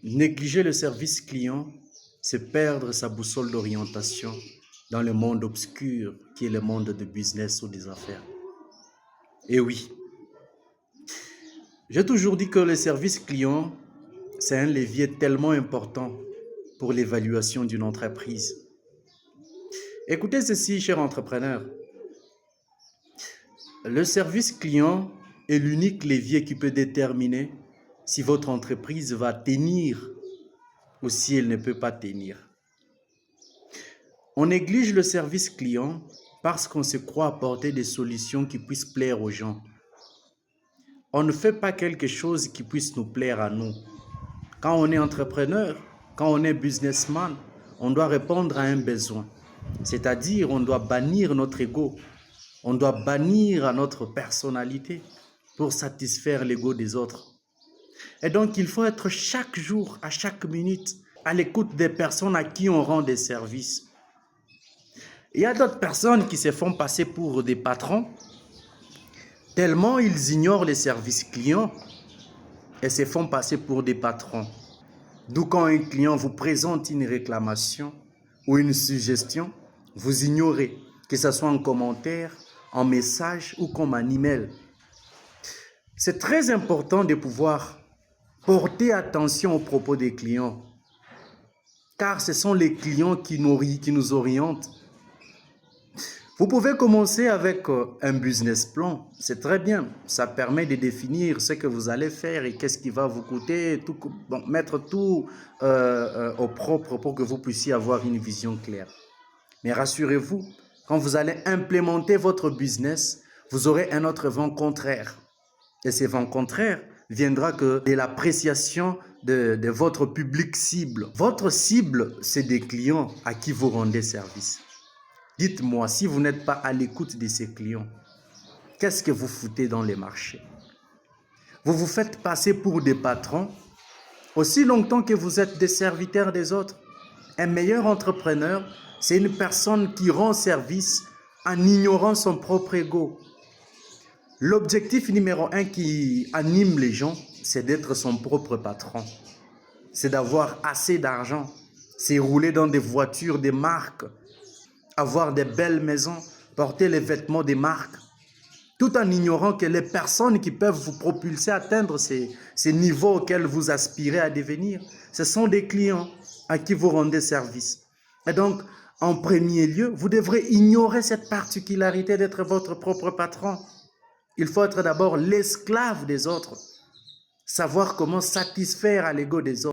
Négliger le service client, c'est perdre sa boussole d'orientation dans le monde obscur qui est le monde de business ou des affaires. Et oui, j'ai toujours dit que le service client, c'est un levier tellement important pour l'évaluation d'une entreprise. Écoutez ceci, cher entrepreneur. Le service client est l'unique levier qui peut déterminer si votre entreprise va tenir ou si elle ne peut pas tenir. On néglige le service client parce qu'on se croit apporter des solutions qui puissent plaire aux gens. On ne fait pas quelque chose qui puisse nous plaire à nous. Quand on est entrepreneur, quand on est businessman, on doit répondre à un besoin. C'est-à-dire, on doit bannir notre ego. On doit bannir notre personnalité pour satisfaire l'ego des autres. Et donc, il faut être chaque jour, à chaque minute, à l'écoute des personnes à qui on rend des services. Il y a d'autres personnes qui se font passer pour des patrons, tellement ils ignorent les services clients et se font passer pour des patrons. D'où quand un client vous présente une réclamation ou une suggestion, vous ignorez, que ce soit en commentaire, en message ou comme un email. C'est très important de pouvoir porter attention aux propos des clients, car ce sont les clients qui nous orientent. Vous pouvez commencer avec un business plan, c'est très bien, ça permet de définir ce que vous allez faire et qu'est-ce qui va vous coûter, mettre tout au propre pour que vous puissiez avoir une vision claire. Mais rassurez-vous, quand vous allez implémenter votre business, vous aurez un autre vent contraire. Et ce vent contraire viendra que de l'appréciation de votre public cible. Votre cible, c'est des clients à qui vous rendez service. Dites-moi, si vous n'êtes pas à l'écoute de ces clients, qu'est-ce que vous foutez dans les marchés? Vous vous faites passer pour des patrons aussi longtemps que vous êtes des serviteurs des autres. Un meilleur entrepreneur, c'est une personne qui rend service en ignorant son propre ego. L'objectif numéro 1 qui anime les gens, c'est d'être son propre patron. C'est d'avoir assez d'argent, c'est rouler dans des voitures, des marques, avoir des belles maisons, porter les vêtements des marques, tout en ignorant que les personnes qui peuvent vous propulser à atteindre ces niveaux auxquels vous aspirez à devenir, ce sont des clients à qui vous rendez service. Et donc, en premier lieu, vous devrez ignorer cette particularité d'être votre propre patron. Il faut être d'abord l'esclave des autres, savoir comment satisfaire à l'ego des autres.